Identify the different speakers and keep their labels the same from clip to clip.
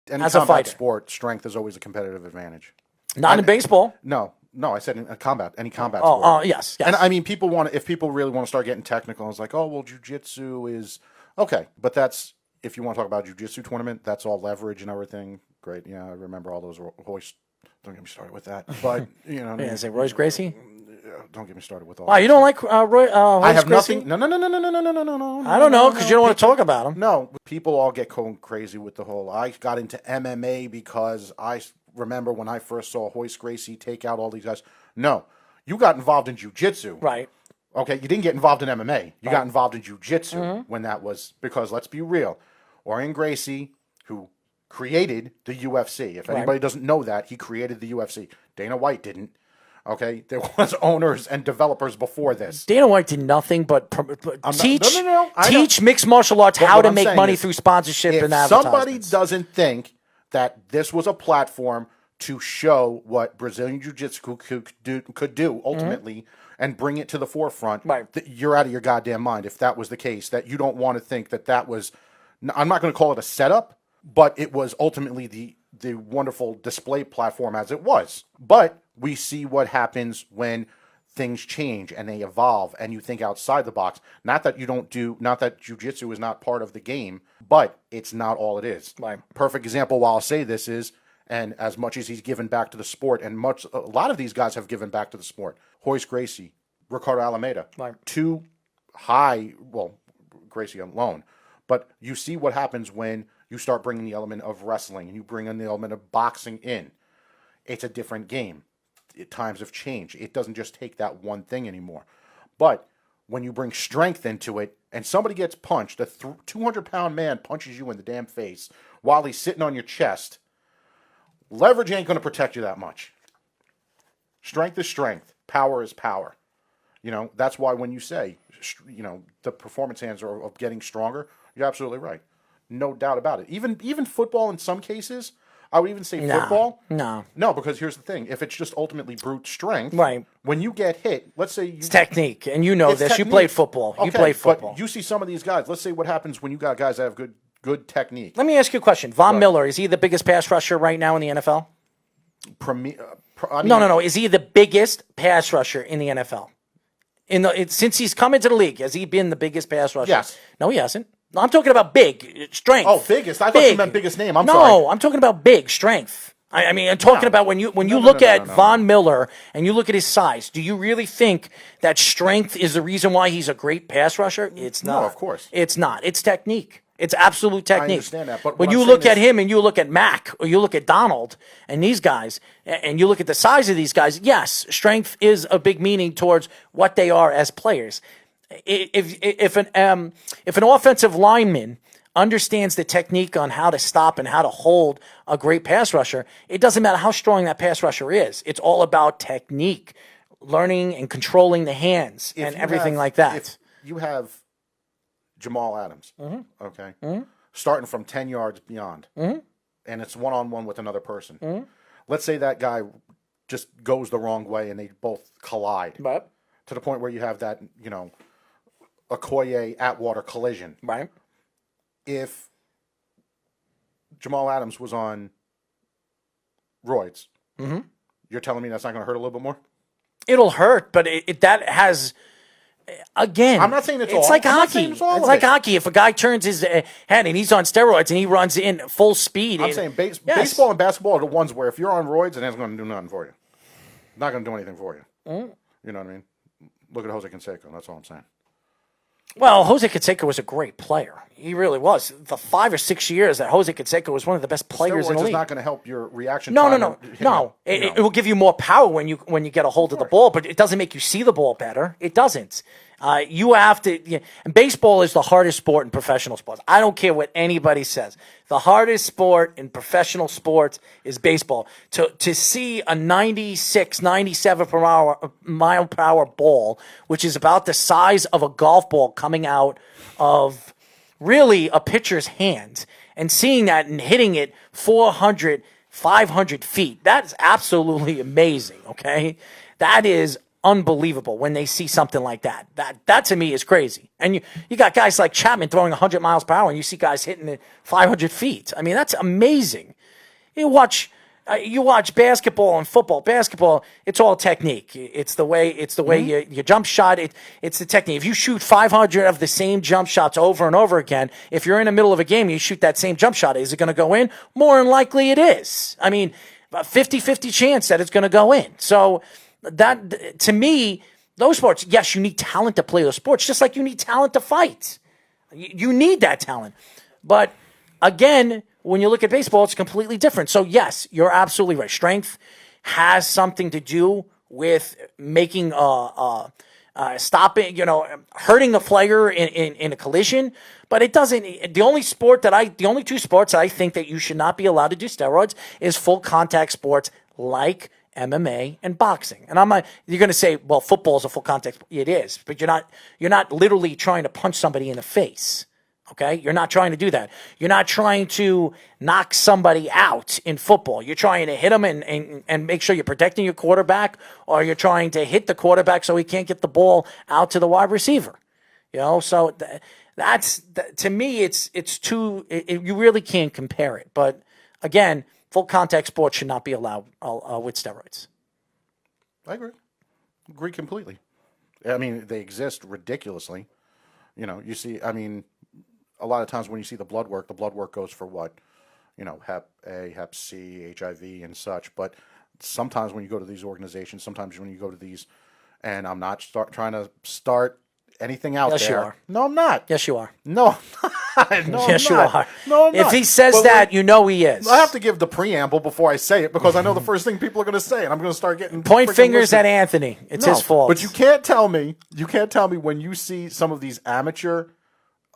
Speaker 1: any
Speaker 2: as a
Speaker 1: combat
Speaker 2: fighter.
Speaker 1: sport, strength is always a competitive advantage.
Speaker 2: Not in baseball.
Speaker 1: No, I said in any combat
Speaker 2: Oh,
Speaker 1: sport.
Speaker 2: yes.
Speaker 1: And I mean, if people really want to start getting technical, it's like, oh, well, jiu-jitsu is okay, but that's if you want to talk about jiu-jitsu tournament, that's all leverage and everything. Great, yeah, I remember all those hoist. Don't get me started with that. But
Speaker 2: Is it Royce Gracie?
Speaker 1: Don't get me started with all.
Speaker 2: Wow, you don't like Roy?
Speaker 1: I have
Speaker 2: Gracie?
Speaker 1: nothing. No.
Speaker 2: I don't know because you don't want to talk about him.
Speaker 1: No, people all get going crazy with the whole. I got into MMA because I remember when I first saw Royce Gracie take out all these guys. No, you got involved in jiu-jitsu.
Speaker 2: Right.
Speaker 1: Okay, you didn't get involved in MMA. You got involved in jiu-jitsu when that was, because let's be real, Orion Gracie, who created the UFC. If anybody doesn't know that, he created the UFC. Dana White didn't. Okay, there was owners and developers before this.
Speaker 2: Dana White did nothing but teach
Speaker 1: teach
Speaker 2: mixed martial arts how to make money
Speaker 1: is,
Speaker 2: through sponsorship and
Speaker 1: advertisements. Somebody doesn't think that this was a platform to show what Brazilian Jiu-Jitsu could do ultimately and bring it to the forefront, you're out of your goddamn mind if that was the case, that you don't want to think that was, I'm not going to call it a setup, but it was ultimately the wonderful display platform as it was. But we see what happens when things change and they evolve and you think outside the box. Not that jiu-jitsu is not part of the game, but it's not all it is.
Speaker 2: Right.
Speaker 1: Perfect example while I'll say this is, and as much as he's given back to the sport, and a lot of these guys have given back to the sport. Royce Gracie, Ricardo Alameda, two high, well, Gracie alone, but you see what happens when you start bringing the element of wrestling and you bring in the element of boxing in. It's a different game. Times have changed. It doesn't just take that one thing anymore. But when you bring strength into it and somebody gets punched, a 200-pound man punches you in the damn face while he's sitting on your chest, leverage ain't going to protect you that much. Strength is strength. Power is power. That's why when you say, the performance hands are getting stronger, you're absolutely right. No doubt about it. Even football in some cases, I would even say football. No, because here's the thing. If it's just ultimately brute strength, when you get hit, let's say it's
Speaker 2: technique, and you know this. Technique. You played football.
Speaker 1: Okay,
Speaker 2: you played football.
Speaker 1: But you see some of these guys. Let's say what happens when you got guys that have good technique.
Speaker 2: Let me ask you a question. Von Miller, is he the biggest pass rusher right now in the NFL? No. Is he the biggest pass rusher in the NFL? Since he's come into the league, has he been the biggest pass rusher?
Speaker 1: Yes.
Speaker 2: No, he hasn't. No, I'm talking about big strength.
Speaker 1: Oh, biggest. I thought you meant biggest name. I'm sorry.
Speaker 2: No, I'm talking about big strength. I mean, I'm talking about when you look at Von Miller and you look at his size. Do you really think that strength is the reason why he's a great pass rusher? It's not.
Speaker 1: No, of course.
Speaker 2: It's not. It's technique. It's absolute technique.
Speaker 1: I understand that, but
Speaker 2: when you look at him and you look at Mac or you look at Donald and these guys and you look at the size of these guys, yes, strength is a big meaning towards what they are as players. If an offensive lineman understands the technique on how to stop and how to hold a great pass rusher, it doesn't matter how strong that pass rusher is. It's all about technique, learning and controlling the hands and everything like that.
Speaker 1: If you have Jamal Adams, okay, starting from 10 yards beyond, and it's one-on-one with another person. Let's say that guy just goes the wrong way and they both collide.
Speaker 2: Right.
Speaker 1: To the point where you have that, Okoye-Atwater collision.
Speaker 2: Right.
Speaker 1: If Jamal Adams was on roids, you're telling me that's not going to hurt a little bit more?
Speaker 2: It'll hurt, but that has... Again,
Speaker 1: I'm not saying it's
Speaker 2: like hockey. It's like hockey. If a guy turns his head and he's on steroids and he runs in full speed.
Speaker 1: I'm saying baseball and basketball are the ones where if you're on roids, and it's going to do nothing for you. Not going to do anything for you. You know what I mean? Look at Jose Canseco. That's all I'm saying.
Speaker 2: Well, Jose Canseco was a great player. He really was. The 5 or 6 years that Jose Canseco was one of the best players in the league.
Speaker 1: Steroids is not going to help your reaction.
Speaker 2: No. It will give you more power when you get a hold of the ball, but it doesn't make you see the ball better. It doesn't. You have to. And baseball is the hardest sport in professional sports. I don't care what anybody says. The hardest sport in professional sports is baseball. To see a 96, 97 mile per hour ball, which is about the size of a golf ball coming out of really a pitcher's hand, and seeing that and hitting it 400, 500 feet, that's absolutely amazing, okay? That is unbelievable when they see something like that. That to me is crazy. And you got guys like Chapman throwing 100 miles per hour, and you see guys hitting it 500 feet. I mean, that's amazing. You watch basketball and football. Basketball, it's all technique. It's the way you jump shot. It's the technique. If you shoot 500 of the same jump shots over and over again, if you're in the middle of a game, you shoot that same jump shot. Is it going to go in? More than likely it is. I mean, a 50-50 chance that it's going to go in. So that, to me, those sports, yes, you need talent to play those sports, just like you need talent to fight. You need that talent. But again, when you look at baseball, it's completely different. So yes, you're absolutely right. Strength has something to do with making stopping, hurting the player in a collision. But it doesn't. The only two sports that I think that you should not be allowed to do steroids is full contact sports like MMA and boxing. And you're going to say, well, football is a full contact. It is, but you're not literally trying to punch somebody in the face. Okay? You're not trying to do that. You're not trying to knock somebody out in football. You're trying to hit them and make sure you're protecting your quarterback, or you're trying to hit the quarterback so he can't get the ball out to the wide receiver. So that's to me, it's too, you really can't compare it. But again, full contact sports should not be allowed with steroids.
Speaker 1: I agree completely. I mean, they exist ridiculously. You see, I mean, a lot of times when you see the blood work goes for what? Hep A, Hep C, HIV, and such. But sometimes when you go to these organizations, sometimes when you go to these, and I'm not trying to start anything out there.
Speaker 2: Yes, you are.
Speaker 1: No, I'm not.
Speaker 2: Yes, you are.
Speaker 1: No, no,
Speaker 2: yes,
Speaker 1: I'm
Speaker 2: you
Speaker 1: not.
Speaker 2: are.
Speaker 1: No, I'm not.
Speaker 2: If he says that, he is.
Speaker 1: I have to give the preamble before I say it, because I know the first thing people are going to say, and I'm going to start getting
Speaker 2: point fingers at Anthony. It's his fault.
Speaker 1: But you can't tell me when you see some of these amateur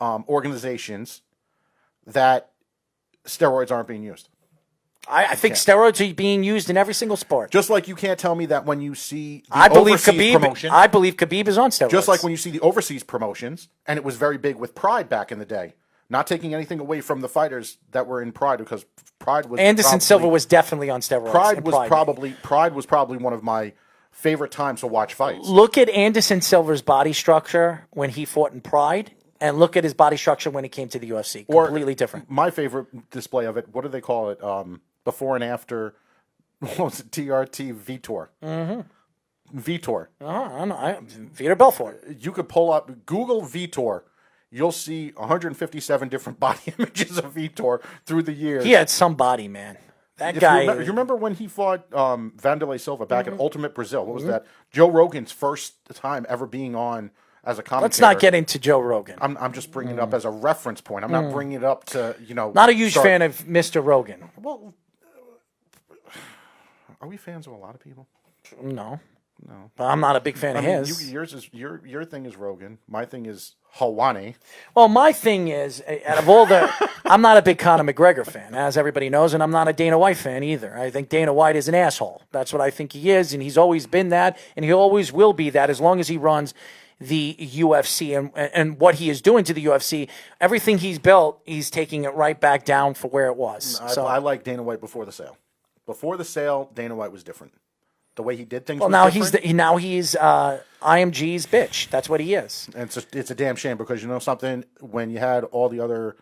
Speaker 1: organizations that steroids aren't being used.
Speaker 2: I think steroids are being used in every single sport.
Speaker 1: Just like you can't tell me that when you see the
Speaker 2: I believe
Speaker 1: Khabib
Speaker 2: is on steroids.
Speaker 1: Just like when you see the overseas promotions, and it was very big with Pride back in the day. Not taking anything away from the fighters that were in Pride, because Pride was
Speaker 2: Anderson Silva was definitely on steroids.
Speaker 1: Pride was probably one of my favorite times to watch fights.
Speaker 2: Look at Anderson Silva's body structure when he fought in Pride, and look at his body structure when he came to the UFC. Completely different.
Speaker 1: My favorite display of it, what do they call it? Before and after, what was it? TRT Vitor. Mm-hmm. Vitor.
Speaker 2: Vitor Belfort.
Speaker 1: You could pull up, Google Vitor. You'll see 157 different body images of Vitor through the years.
Speaker 2: He had some body, man. That guy.
Speaker 1: You remember when he fought Vanderlei Silva back in Ultimate Brazil? What was that? Joe Rogan's first time ever being on as a commentator.
Speaker 2: Let's not get into Joe Rogan.
Speaker 1: I'm just bringing it up as a reference point. I'm not bringing it up to,
Speaker 2: Not a huge fan of Mr. Rogan.
Speaker 1: Well, are we fans of a lot of people?
Speaker 2: No. But I'm not a big fan of his.
Speaker 1: Your thing is Rogan. My thing is Helwani.
Speaker 2: Well, my thing is, out of all I'm not a big Conor McGregor fan, as everybody knows, and I'm not a Dana White fan either. I think Dana White is an asshole. That's what I think he is, and he's always been that, and he always will be that as long as he runs the UFC and what he is doing to the UFC. Everything he's built, he's taking it right back down for where it was.
Speaker 1: I like Dana White before the sale. Before the sale, Dana White was different. The way he did things.
Speaker 2: Well,
Speaker 1: was
Speaker 2: now he's IMG's bitch. That's what he is.
Speaker 1: And it's a damn shame, because you know something, when you had all the other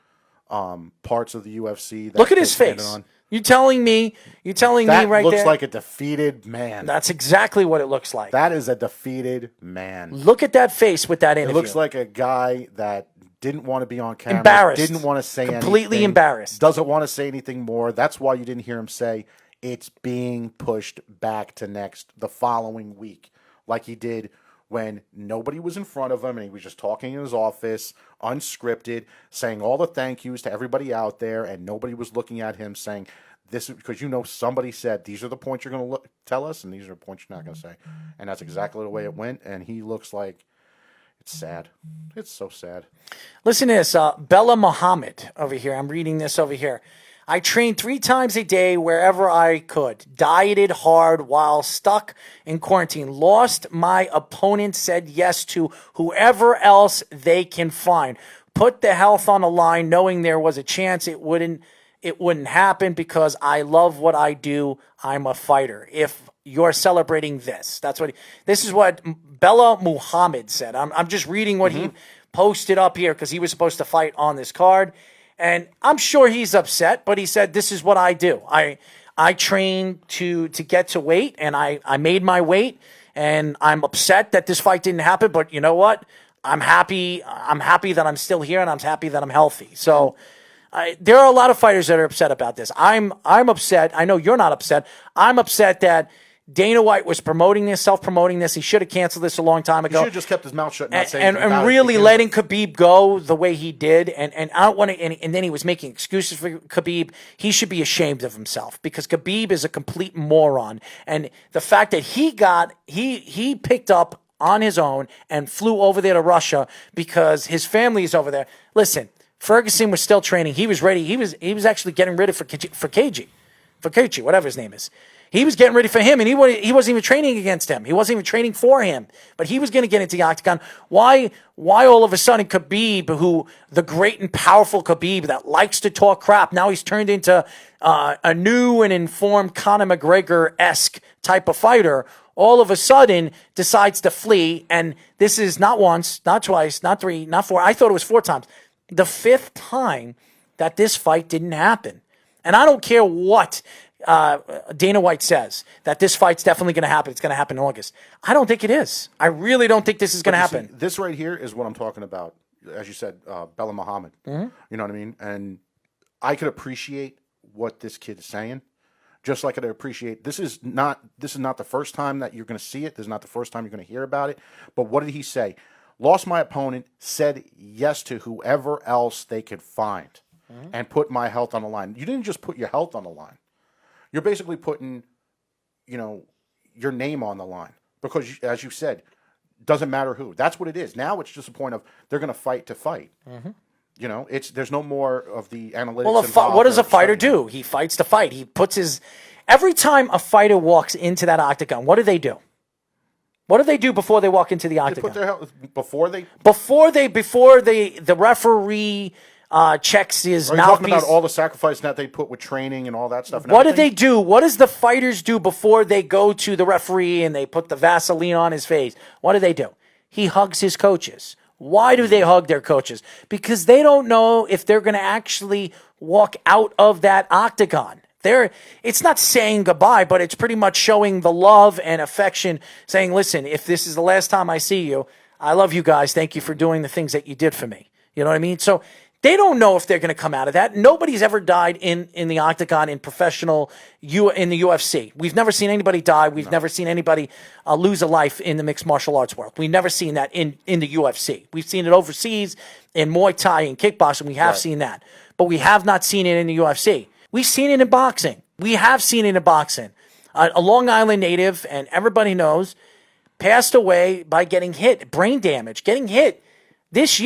Speaker 1: parts of the UFC.
Speaker 2: Look at his face. You telling me right there? That
Speaker 1: looks like a defeated man.
Speaker 2: That's exactly what it looks like.
Speaker 1: That is a defeated man.
Speaker 2: Look at that face with that interview.
Speaker 1: It looks like a guy that didn't want to be on camera.
Speaker 2: Embarrassed.
Speaker 1: Didn't want to say anything.
Speaker 2: Completely embarrassed.
Speaker 1: Doesn't want to say anything more. That's why you didn't hear him say it's being pushed back to the following week, like he did when nobody was in front of him and he was just talking in his office, unscripted, saying all the thank yous to everybody out there, and nobody was looking at him saying, this is because somebody said, these are the points you're going to tell us, and these are the points you're not going to say. And that's exactly the way it went, and he looks like, it's sad. It's so sad.
Speaker 2: Listen to this. Bella Muhammad over here. I'm reading this over here. I trained 3 times a day wherever I could. Dieted hard while stuck in quarantine. Lost my opponent, said yes to whoever else they can find. Put the health on the line, knowing there was a chance it wouldn't happen, because I love what I do. I'm a fighter. If you're celebrating this, this is what Bella Muhammad said. I'm just reading what he posted up here, because he was supposed to fight on this card. And I'm sure he's upset, but he said, this is what I do. I train to get to weight, and I made my weight, and I'm upset that this fight didn't happen, but you know what? I'm happy that I'm still here, and I'm happy that I'm healthy. So there are a lot of fighters that are upset about this. I'm upset. I know you're not upset. I'm upset that Dana White was promoting this, self-promoting this. He should have canceled this a long time ago.
Speaker 1: He should have just kept his mouth shut and not saying
Speaker 2: and really letting Khabib go the way he did. And I don't want to. And then he was making excuses for Khabib. He should be ashamed of himself because Khabib is a complete moron. And the fact that he picked up on his own and flew over there to Russia because his family is over there. Listen, Ferguson was still training. He was ready. He was actually getting ready for KG, whatever his name is. He was getting ready for him, and he wasn't even training against him. He wasn't even training for him. But he was going to get into the octagon. Why all of a sudden Khabib, who the great and powerful Khabib that likes to talk crap, now he's turned into a new and informed Conor McGregor-esque type of fighter, all of a sudden decides to flee. And this is not once, not twice, not three, not four. I thought it was 4 times. The 5th time that this fight didn't happen. And I don't care what Dana White says, that this fight's definitely going to happen. It's going to happen in August. I don't think it is. I really don't think this is going to happen.
Speaker 1: See, this right here is what I'm talking about. As you said, Bella Muhammad. Mm-hmm. You know what I mean? And I could appreciate what this kid is saying. Just like I could appreciate, this is not the first time that you're going to see it. This is not the first time you're going to hear about it. But what did he say? Lost my opponent, said yes to whoever else they could find, and put my health on the line. You didn't just put your health on the line. You're basically putting, your name on the line. Because, as you said, doesn't matter who. That's what it is. Now it's just a point of they're going to fight to fight. Mm-hmm. There's no more of the analytics.
Speaker 2: Well, what does a fighter do? He fights to fight. He puts his... Every time a fighter walks into that octagon, what do they do? What do they do before they walk into the octagon?
Speaker 1: They put their health... Before
Speaker 2: the referee... checks his mouthpiece.
Speaker 1: Talking about all the sacrifice that they put with training and all that stuff.
Speaker 2: What do they do? What does the fighters do before they go to the referee and they put the Vaseline on his face? What do they do? He hugs his coaches. Why do they hug their coaches? Because they don't know if they're going to actually walk out of that octagon. It's not saying goodbye, but it's pretty much showing the love and affection, saying, listen, if this is the last time I see you, I love you guys. Thank you for doing the things that you did for me. You know what I mean? So they don't know if they're going to come out of that. Nobody's ever died in the octagon in professional in the UFC. We've never seen anybody die. We've never seen anybody lose a life in the mixed martial arts world. We've never seen that in the UFC. We've seen it overseas in Muay Thai and kickboxing. We have seen that. But we have not seen it in the UFC. We've seen it in boxing. We have seen it in boxing. A Long Island native, and everybody knows, passed away by getting hit, brain damage, getting hit. This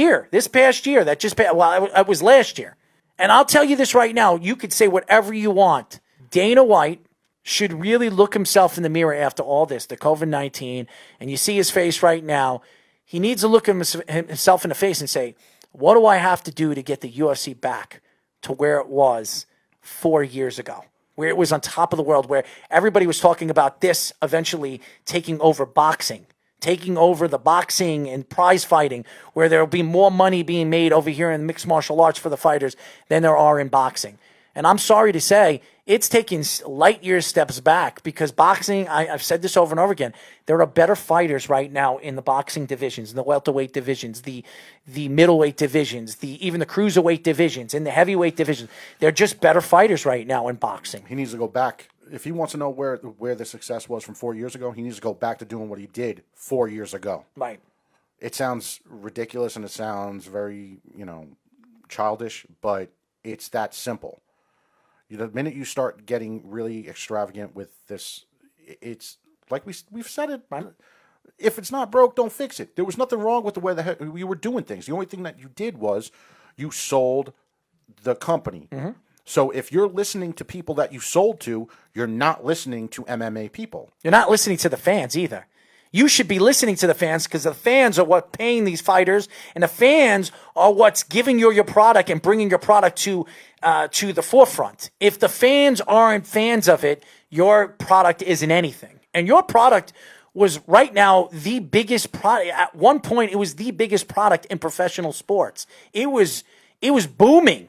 Speaker 2: past year, that just passed, well, it was last year. And I'll tell you this right now, you could say whatever you want. Dana White should really look himself in the mirror after all this, the COVID-19, and you see his face right now. He needs to look himself in the face and say, what do I have to do to get the UFC back to where it was 4 years ago, where it was on top of the world, where everybody was talking about this eventually taking over boxing, taking over the boxing and prize fighting, where there will be more money being made over here in mixed martial arts for the fighters than there are in boxing. And I'm sorry to say, it's taking light year steps back because boxing, I've said this over and over again, there are better fighters right now in the boxing divisions, in the welterweight divisions, the middleweight divisions, even the cruiserweight divisions, in the heavyweight divisions. They're just better fighters right now in boxing.
Speaker 1: He needs to go back. If he wants to know where the success was from 4 years ago, he needs to go back to doing what he did 4 years ago.
Speaker 2: Right.
Speaker 1: It sounds ridiculous and it sounds very, childish, but it's that simple. The minute you start getting really extravagant with this, it's like we've said it. Right. If it's not broke, don't fix it. There was nothing wrong with the way that you were doing things. The only thing that you did was you sold the company. Mm-hmm. So if you're listening to people that you sold to, you're not listening to MMA people.
Speaker 2: You're not listening to the fans either. You should be listening to the fans because the fans are what paying these fighters, and the fans are what's giving you your product and bringing your product to the forefront. If the fans aren't fans of it, your product isn't anything. And your product was right now the biggest product. At one point, it was the biggest product in professional sports. It was booming.